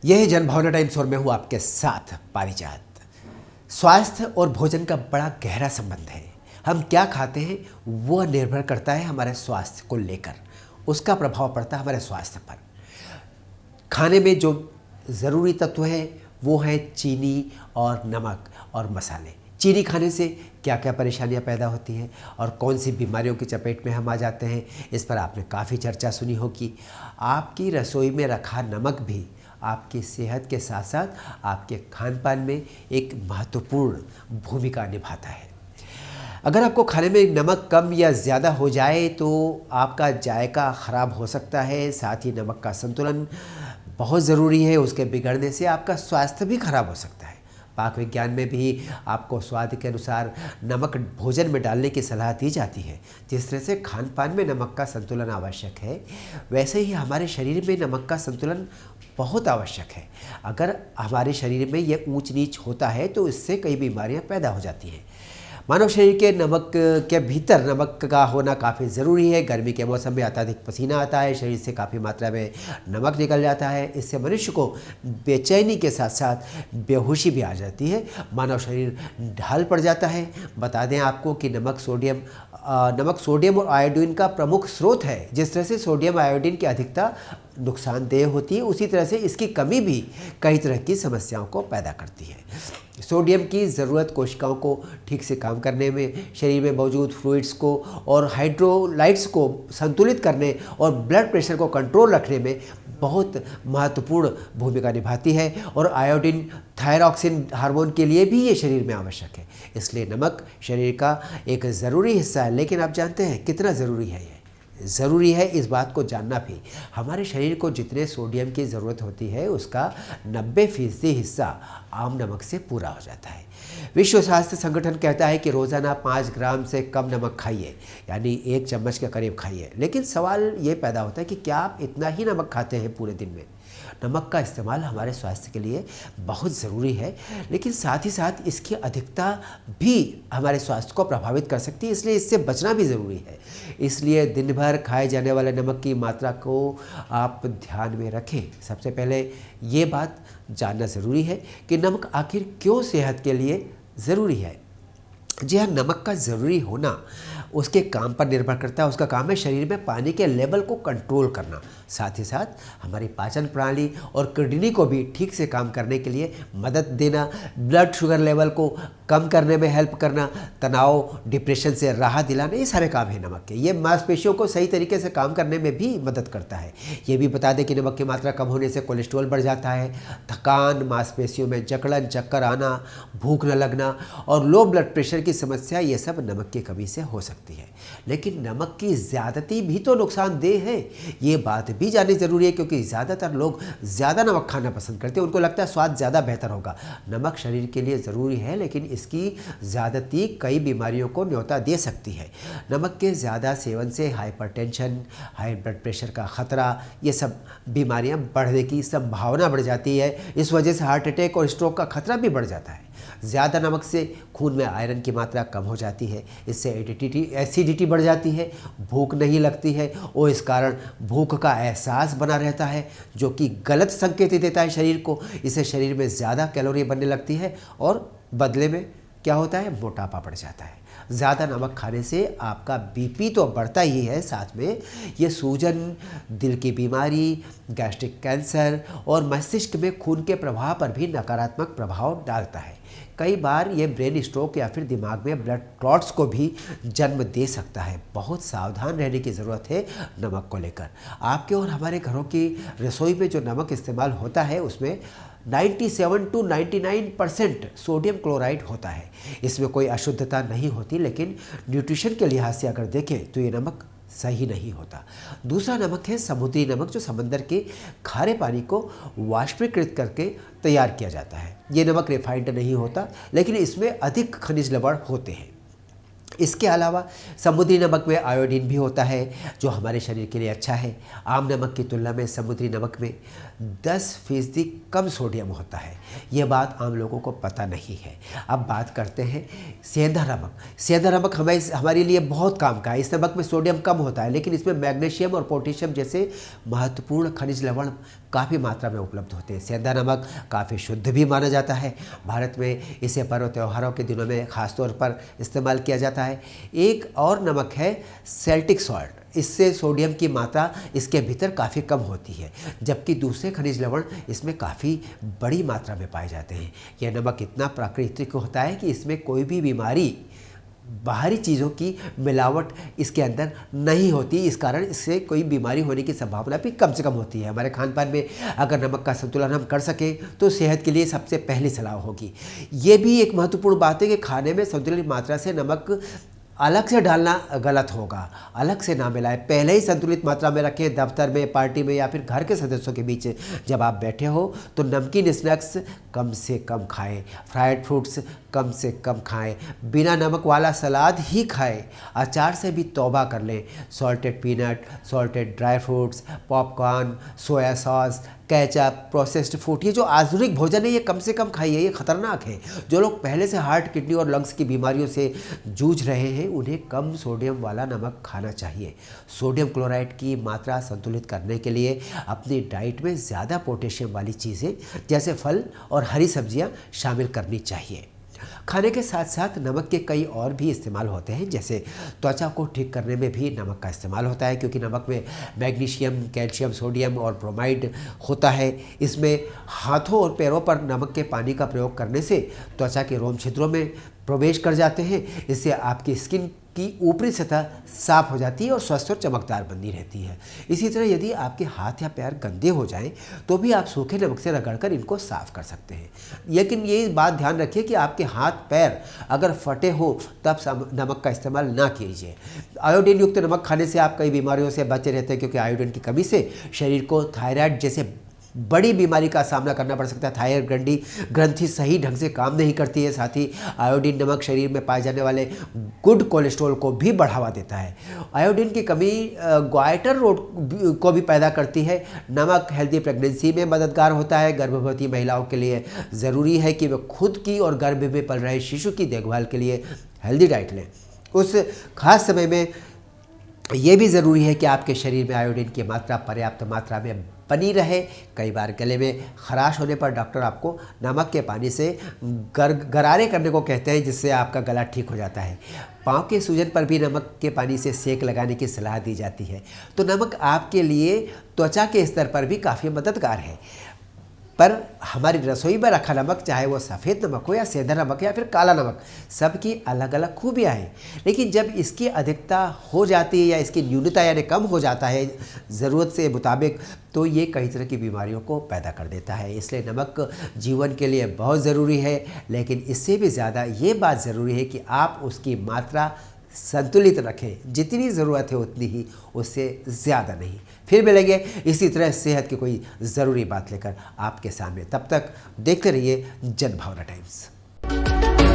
यह है जनभावना टाइम्स और मैं हूँ आपके साथ पारिजात। स्वास्थ्य और भोजन का बड़ा गहरा संबंध है। हम क्या खाते हैं वह निर्भर करता है हमारे स्वास्थ्य को लेकर, उसका प्रभाव पड़ता है हमारे स्वास्थ्य पर। खाने में जो ज़रूरी तत्व है वो है चीनी और नमक और मसाले। चीनी खाने से क्या क्या परेशानियां पैदा होती हैं और कौन सी बीमारियों की चपेट में हम आ जाते हैं, इस पर आपने काफ़ी चर्चा सुनी होगी। आपकी रसोई में रखा नमक भी आपकी सेहत के साथ साथ आपके खान पान में एक महत्वपूर्ण भूमिका निभाता है। अगर आपको खाने में नमक कम या ज़्यादा हो जाए तो आपका जायका ख़राब हो सकता है। साथ ही नमक का संतुलन बहुत ज़रूरी है, उसके बिगड़ने से आपका स्वास्थ्य भी खराब हो सकता है। पाक विज्ञान में भी आपको स्वाद के अनुसार नमक भोजन में डालने की सलाह दी जाती है। जिस तरह से खान पान में नमक का संतुलन आवश्यक है, वैसे ही हमारे शरीर में नमक का संतुलन बहुत आवश्यक है। अगर हमारे शरीर में ये ऊंच नीच होता है तो इससे कई बीमारियां पैदा हो जाती हैं। मानव शरीर के नमक के भीतर नमक का होना काफ़ी ज़रूरी है। गर्मी के मौसम में अत्यधिक पसीना आता है, शरीर से काफ़ी मात्रा में नमक निकल जाता है। इससे मनुष्य को बेचैनी के साथ साथ बेहोशी भी आ जाती है, मानव शरीर ढाल पड़ जाता है। बता दें आपको कि नमक सोडियम और आयोडीन का प्रमुख स्रोत है। जिस तरह से सोडियम आयोडीन की अधिकता नुकसानदेह होती है, उसी तरह से इसकी कमी भी कई तरह की समस्याओं को पैदा करती है। सोडियम की ज़रूरत कोशिकाओं को ठीक से काम करने में, शरीर में मौजूद फ्लूइड्स को और हाइड्रोलाइट्स को संतुलित करने और ब्लड प्रेशर को कंट्रोल रखने में बहुत महत्वपूर्ण भूमिका निभाती है। और आयोडीन थायरॉक्सिन हार्मोन के लिए भी ये शरीर में आवश्यक है। इसलिए नमक शरीर का एक ज़रूरी हिस्सा है। लेकिन आप जानते हैं कितना ज़रूरी है? ये ज़रूरी है इस बात को जानना भी। हमारे शरीर को जितने सोडियम की ज़रूरत होती है उसका 90% हिस्सा आम नमक से पूरा हो जाता है। विश्व स्वास्थ्य संगठन कहता है कि रोज़ाना 5 ग्राम से कम नमक खाइए, यानी 1 चम्मच के करीब खाइए। लेकिन सवाल ये पैदा होता है कि क्या आप इतना ही नमक खाते हैं पूरे दिन में? नमक का इस्तेमाल हमारे स्वास्थ्य के लिए बहुत ज़रूरी है, लेकिन साथ ही साथ इसकी अधिकता भी हमारे स्वास्थ्य को प्रभावित कर सकती है, इसलिए इससे बचना भी ज़रूरी है। इसलिए दिन भर खाए जाने वाले नमक की मात्रा को आप ध्यान में रखें। सबसे पहले ये बात जानना ज़रूरी है कि नमक आखिर क्यों सेहत के लिए ज़रूरी है। जी हाँ, नमक का ज़रूरी होना उसके काम पर निर्भर करता है। उसका काम है शरीर में पानी के लेवल को कंट्रोल करना, साथ ही साथ हमारी पाचन प्रणाली और किडनी को भी ठीक से काम करने के लिए मदद देना, ब्लड शुगर लेवल को कम करने में हेल्प करना, तनाव डिप्रेशन से राहत दिलाना, ये सारे काम है नमक के। ये मांसपेशियों को सही तरीके से काम करने में भी मदद करता है। ये भी बता दें कि नमक की मात्रा कम होने से कोलेस्ट्रॉल बढ़ जाता है, थकान, मांसपेशियों में जकड़न, चक्कर आना, भूख न लगना और लो ब्लड प्रेशर की समस्या, ये सब नमक की कमी से हो सकती है। लेकिन नमक की ज़्यादती भी तो नुकसानदेह है, ये बात भी जाननी ज़रूरी है, क्योंकि ज़्यादातर लोग ज़्यादा नमक खाना पसंद करते हैं। उनको लगता है स्वाद ज़्यादा बेहतर होगा। नमक शरीर के लिए ज़रूरी है, लेकिन इसकी ज़्यादती कई बीमारियों को न्योता दे सकती है। नमक के ज़्यादा सेवन से हाइपरटेंशन, हाई ब्लड प्रेशर का ख़तरा, ये सब बीमारियां बढ़ने की संभावना बढ़ जाती है। इस वजह से हार्ट अटैक और स्ट्रोक का खतरा भी बढ़ जाता है। ज़्यादा नमक से खून में आयरन की मात्रा कम हो जाती है, इससे एसिडिटी बढ़ जाती है, भूख नहीं लगती है और इस कारण भूख का एहसास बना रहता है, जो कि गलत संकेत देता है शरीर को। इससे शरीर में ज़्यादा कैलोरी बनने लगती है और बदले में क्या होता है, मोटापा बढ़ जाता है। ज़्यादा नमक खाने से आपका बीपी तो बढ़ता ही है, साथ में ये सूजन, दिल की बीमारी, गैस्ट्रिक कैंसर और मस्तिष्क में खून के प्रवाह पर भी नकारात्मक प्रभाव डालता है। कई बार ये ब्रेन स्ट्रोक या फिर दिमाग में ब्लड क्लॉट्स को भी जन्म दे सकता है। बहुत सावधान रहने की ज़रूरत है नमक को लेकर। आपके और हमारे घरों की रसोई में जो नमक इस्तेमाल होता है उसमें 97 to 99% सोडियम क्लोराइड होता है। इसमें कोई अशुद्धता नहीं होती, लेकिन न्यूट्रिशन के लिहाज से अगर देखें तो ये नमक सही नहीं होता। दूसरा नमक है समुद्री नमक, जो समंदर के खारे पानी को वाष्पीकृत करके तैयार किया जाता है। ये नमक रिफाइंड नहीं होता, लेकिन इसमें अधिक खनिज लवण होते हैं। इसके अलावा समुद्री नमक में आयोडीन भी होता है, जो हमारे शरीर के लिए अच्छा है। आम नमक की तुलना में समुद्री नमक में 10% कम सोडियम होता है। ये बात आम लोगों को पता नहीं है। अब बात करते हैं सेंधा नमक। सेंधा नमक हमारे लिए बहुत काम का है। इस नमक में सोडियम कम होता है, लेकिन इसमें मैग्नीशियम और पोटेशियम जैसे महत्वपूर्ण खनिज लवण काफ़ी मात्रा में उपलब्ध होते हैं। सेंधा नमक काफ़ी शुद्ध भी माना जाता है। भारत में इसे पर्व त्योहारों के दिनों में ख़ासतौर पर इस्तेमाल किया जाता है। एक और नमक है सेल्टिक सॉल्ट। इससे सोडियम की मात्रा इसके भीतर काफ़ी कम होती है, जबकि दूसरे खनिज लवण इसमें काफ़ी बड़ी मात्रा में पाए जाते हैं। यह नमक इतना प्राकृतिक होता है कि इसमें कोई भी बीमारी, बाहरी चीज़ों की मिलावट इसके अंदर नहीं होती। इस कारण इससे कोई बीमारी होने की संभावना भी कम से कम होती है। हमारे खान पान में अगर नमक का संतुलन हम कर सकें तो सेहत के लिए सबसे पहली सलाह होगी। ये भी एक महत्वपूर्ण बात है कि खाने में संतुलित मात्रा से नमक अलग से डालना गलत होगा, अलग से ना मिलाएं। पहले ही संतुलित मात्रा में रखें। दफ्तर में, पार्टी में या फिर घर के सदस्यों के बीच जब आप बैठे हो तो नमकीन स्नैक्स कम से कम खाएं, फ्राइड फ्रूट्स कम से कम खाएं, बिना नमक वाला सलाद ही खाएं। अचार से भी तौबा कर लें। Salted peanut, salted dry fruits, popcorn, soya sauce, ketchup, processed food, ये जो आधुनिक भोजन है ये कम से कम खाइए, ये खतरनाक है। जो लोग पहले से हार्ट, किडनी और लंग्स की बीमारियों से जूझ रहे हैं उन्हें कम सोडियम वाला नमक खाना चाहिए। सोडियम क्लोराइड की मात्रा संतुलित करने के लिए अपनी डाइट में ज़्यादा पोटेशियम वाली चीज़ें जैसे फल और हरी सब्जियां शामिल करनी चाहिए। खाने के साथ साथ नमक के कई और भी इस्तेमाल होते हैं, जैसे त्वचा को ठीक करने में भी नमक का इस्तेमाल होता है, क्योंकि नमक में मैग्नीशियम, कैल्शियम, सोडियम और ब्रोमाइड होता है। इसमें हाथों और पैरों पर नमक के पानी का प्रयोग करने से त्वचा के रोम छिद्रों में प्रवेश कर जाते हैं। इससे आपकी स्किन की ऊपरी सतह साफ हो जाती है और स्वस्थ और चमकदार बनी रहती है। इसी तरह यदि आपके हाथ या पैर गंदे हो जाएं तो भी आप सूखे नमक से रगड़कर इनको साफ कर सकते हैं। लेकिन ये बात ध्यान रखिए कि आपके हाथ पैर अगर फटे हो तब नमक का इस्तेमाल ना कीजिए। आयोडीन युक्त नमक खाने से आप कई बीमारियों से बचे रहते हैं, क्योंकि आयोडीन की कमी से शरीर को थायराइड जैसे बड़ी बीमारी का सामना करना पड़ सकता है। थायराइड ग्रंथि सही ढंग से काम नहीं करती है। साथ ही आयोडीन नमक शरीर में पाए जाने वाले गुड कोलेस्ट्रॉल को भी बढ़ावा देता है। आयोडीन की कमी ग्वाइटर रोग को भी पैदा करती है। नमक हेल्दी प्रेगनेंसी में मददगार होता है। गर्भवती महिलाओं के लिए ज़रूरी है कि वे खुद की और गर्भ में पल रहे शिशु की देखभाल के लिए हेल्दी डाइट लें। उस खास समय में ये भी ज़रूरी है कि आपके शरीर में आयोडीन की मात्रा पर्याप्त मात्रा में बनी रहे। कई बार गले में खराश होने पर डॉक्टर आपको नमक के पानी से गरारे करने को कहते हैं, जिससे आपका गला ठीक हो जाता है। पाँव के सूजन पर भी नमक के पानी से सेक लगाने की सलाह दी जाती है। तो नमक आपके लिए त्वचा के स्तर पर भी काफ़ी मददगार है। पर हमारी रसोई में रखा नमक, चाहे वो सफ़ेद नमक हो या सेंधा नमक या फिर काला नमक, सबकी अलग अलग खूबियाँ हैं। लेकिन जब इसकी अधिकता हो जाती है या इसकी न्यूनता यानी कम हो जाता है ज़रूरत से मुताबिक, तो ये कई तरह की बीमारियों को पैदा कर देता है। इसलिए नमक जीवन के लिए बहुत ज़रूरी है, लेकिन इससे भी ज़्यादा ये बात ज़रूरी है कि आप उसकी मात्रा संतुलित रखें। जितनी ज़रूरत है उतनी ही, उससे ज़्यादा नहीं। फिर मिलेंगे इसी तरह सेहत की कोई ज़रूरी बात लेकर आपके सामने। तब तक देखते रहिए जनभावना टाइम्स।